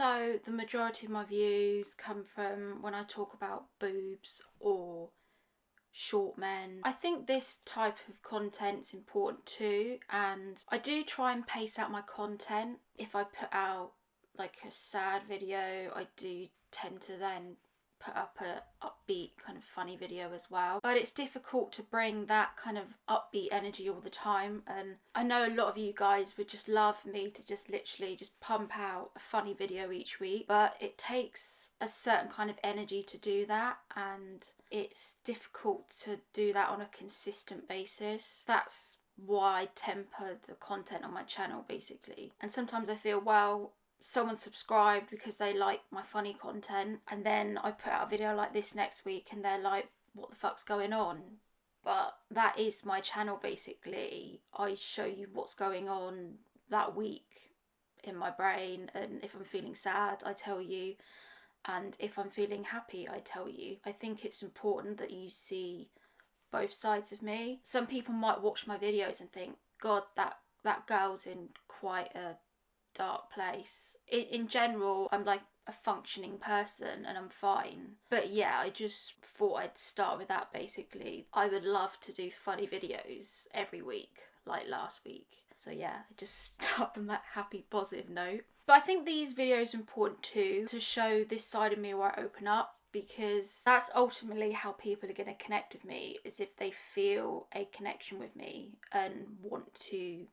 though the majority of my views come from when I talk about boobs or short men, I think this type of content's important too, and I do try and pace out my content. If I put out like a sad video, I do tend to then put up a upbeat kind of funny video as well, but it's difficult to bring that kind of upbeat energy all the time. And I know a lot of you guys would just love me to just literally just pump out a funny video each week, but it takes a certain kind of energy to do that, and it's difficult to do that on a consistent basis. That's why I temper the content on my channel basically. And sometimes I feel, well, someone subscribed because they like my funny content, and then I put out a video like this next week and they're like, what the fuck's going on? But that is my channel basically. I show you what's going on that week in my brain, and if I'm feeling sad I tell you, and if I'm feeling happy I tell you. I think it's important that you see both sides of me. Some people might watch my videos and think, God, that girl's in quite a dark place. In general, I'm like a functioning person and I'm fine. But yeah, I just thought I'd start with that basically. I would love to do funny videos every week, like last week. So yeah, I just start on that happy, positive note. But I think these videos are important too, to show this side of me where I open up, because that's ultimately how people are going to connect with me, is if they feel a connection with me and want to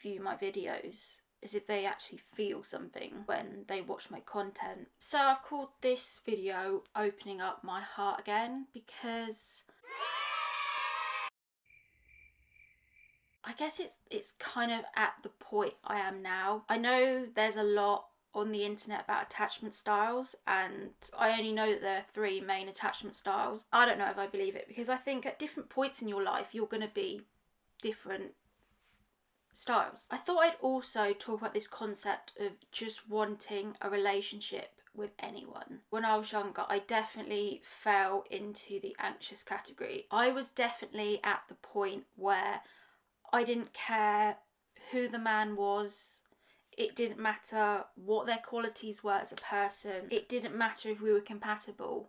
view my videos, as if they actually feel something when they watch my content. So I've called this video Opening Up My Heart Again, because I guess it's kind of at the point I am now. I know there's a lot on the internet about attachment styles, and I only know that there are 3 main attachment styles. I don't know if I believe it, because I think at different points in your life you're going to be different styles. I thought I'd also talk about this concept of just wanting a relationship with anyone. When I was younger, I definitely fell into the anxious category. I was definitely at the point where I didn't care who the man was. It didn't matter what their qualities were as a person. It didn't matter if we were compatible.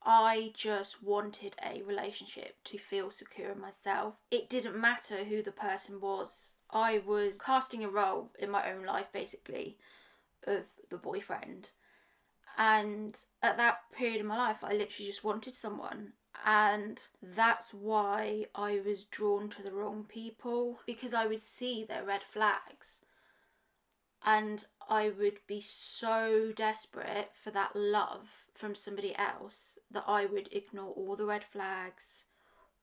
I just wanted a relationship to feel secure in myself. It didn't matter who the person was. I was casting a role in my own life basically of the boyfriend, and at that period in my life I literally just wanted someone, and that's why I was drawn to the wrong people, because I would see their red flags and I would be so desperate for that love from somebody else that I would ignore all the red flags,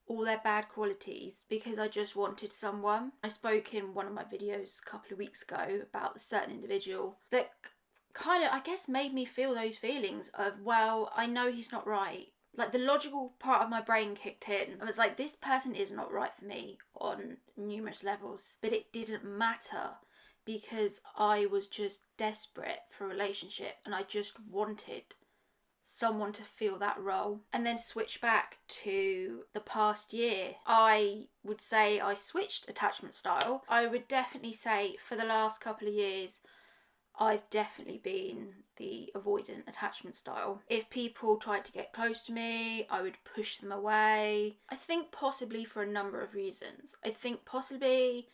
all their bad qualities, because I just wanted someone. I spoke in one of my videos a couple of weeks ago about a certain individual that kind of, I guess, made me feel those feelings of, well, I know he's not right. Like, the logical part of my brain kicked in. I was like, this person is not right for me on numerous levels. But it didn't matter, because I was just desperate for a relationship and I just wanted someone to feel that role. And then switch back to the past year, I would say I switched attachment style. I would definitely say for the last couple of years I've definitely been the avoidant attachment style. If people tried to get close to me, I would push them away. I think possibly for a number of reasons. I think possibly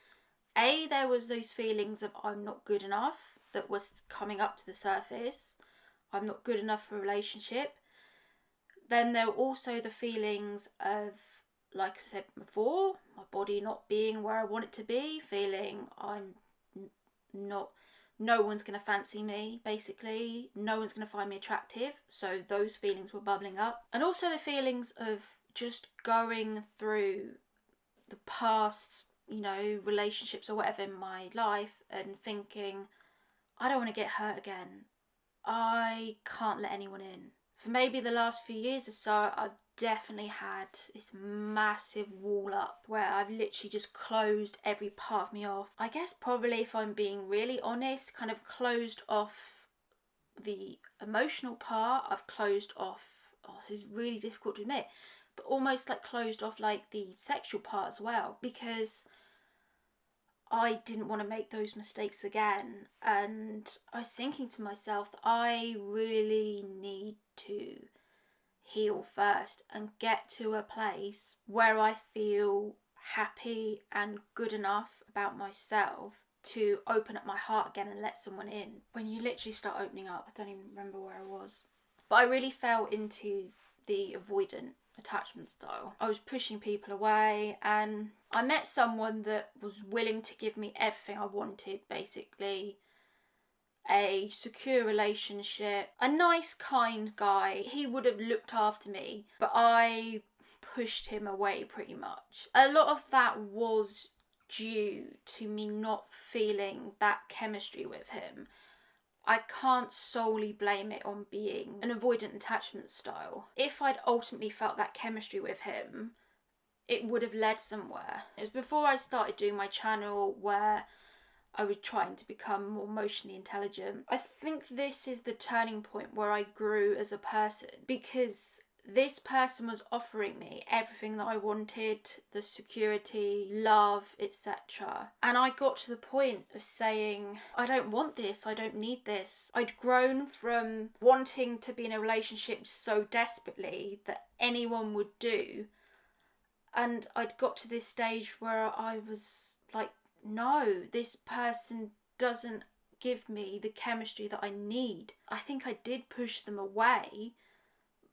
there was those feelings of I'm not good enough that was coming up to the surface. I'm not good enough for a relationship. Then there were also the feelings of, like I said before, my body not being where I want it to be, feeling I'm not, no one's going to fancy me, basically. No one's going to find me attractive. So those feelings were bubbling up. And also the feelings of just going through the past, relationships or whatever in my life and thinking, I don't want to get hurt again. I can't let anyone in. For maybe the last few years or so, I've definitely had this massive wall up where I've literally just closed every part of me off. I guess probably, if I'm being really honest, kind of closed off the emotional part. I've closed off, this is really difficult to admit, but almost like closed off like the sexual part as well, because I didn't want to make those mistakes again. And I was thinking to myself that I really need to heal first and get to a place where I feel happy and good enough about myself to open up my heart again and let someone in. When you literally start opening up, I don't even remember where I was. But I really fell into the avoidant attachment style. I was pushing people away, and I met someone that was willing to give me everything I wanted, basically. A secure relationship, a nice, kind guy. He would have looked after me, but I pushed him away pretty much. A lot of that was due to me not feeling that chemistry with him. I can't solely blame it on being an avoidant attachment style. If I'd ultimately felt that chemistry with him, it would have led somewhere. It was before I started doing my channel where I was trying to become more emotionally intelligent. I think this is the turning point where I grew as a person, because this person was offering me everything that I wanted, the security, love, etc. And I got to the point of saying, I don't want this, I don't need this. I'd grown from wanting to be in a relationship so desperately that anyone would do, and I'd got to this stage where I was like, no, this person doesn't give me the chemistry that I need. I think I did push them away,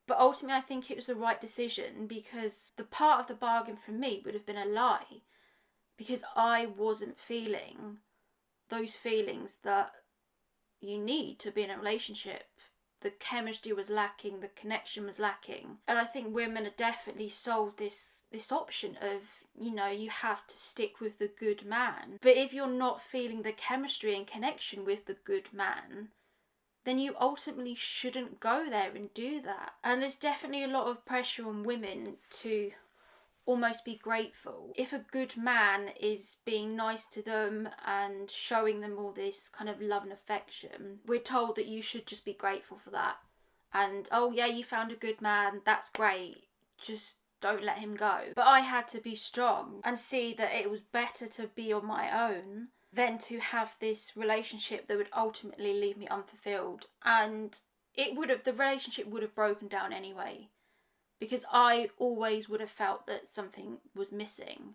but ultimately I think it was the right decision, because the part of the bargain for me would have been a lie, because I wasn't feeling those feelings that you need to be in a relationship. The chemistry was lacking, the connection was lacking. And I think women are definitely sold this option of, you know, you have to stick with the good man. But if you're not feeling the chemistry and connection with the good man, then you ultimately shouldn't go there and do that. And there's definitely a lot of pressure on women to almost be grateful. If a good man is being nice to them and showing them all this kind of love and affection, we're told that you should just be grateful for that. And, oh yeah, you found a good man, that's great, just don't let him go. But I had to be strong and see that it was better to be on my own than to have this relationship that would ultimately leave me unfulfilled. And the relationship would have broken down anyway, because I always would have felt that something was missing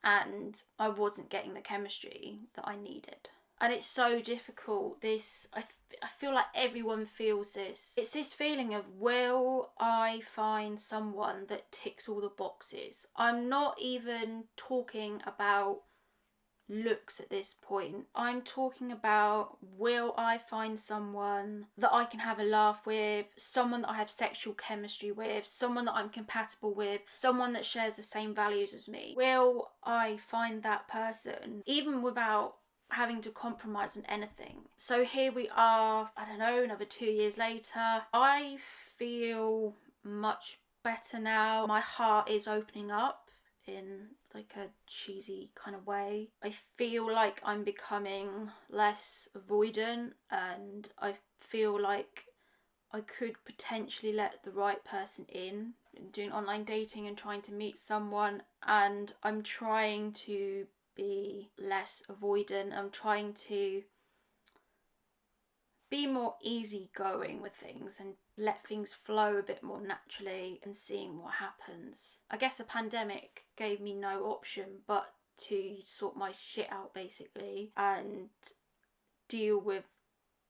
and I wasn't getting the chemistry that I needed. And it's so difficult. I feel like everyone feels this. It's this feeling of, will I find someone that ticks all the boxes? I'm not even talking about looks at this point. I'm talking about, will I find someone that I can have a laugh with, someone that I have sexual chemistry with, someone that I'm compatible with, someone that shares the same values as me? Will I find that person even without having to compromise on anything? So here we are, I don't know, another 2 years later. I feel much better now. My heart is opening up in like a cheesy kind of way. I feel like I'm becoming less avoidant, and I feel like I could potentially let the right person in, doing online dating and trying to meet someone. And I'm trying to be less avoidant. I'm trying to be more easygoing with things and let things flow a bit more naturally and seeing what happens. I guess the pandemic gave me no option but to sort my shit out, basically, and deal with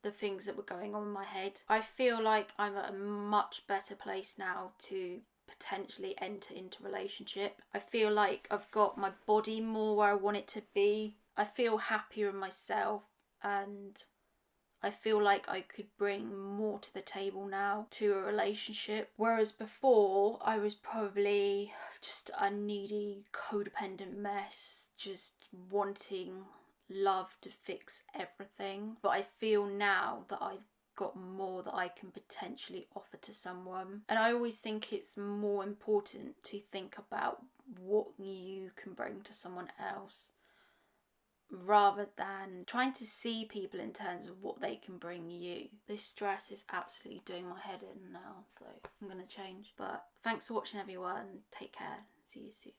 the things that were going on in my head. I feel like I'm at a much better place now to potentially enter into a relationship. I feel like I've got my body more where I want it to be. I feel happier in myself, and I feel like I could bring more to the table now to a relationship. Whereas before, I was probably just a needy, codependent mess, just wanting love to fix everything. But I feel now that I've got more that I can potentially offer to someone. And I always think it's more important to think about what you can bring to someone else, rather than trying to see people in terms of what they can bring you. This stress is absolutely doing my head in now, so I'm gonna change. But thanks for watching, everyone. Take care. See you soon.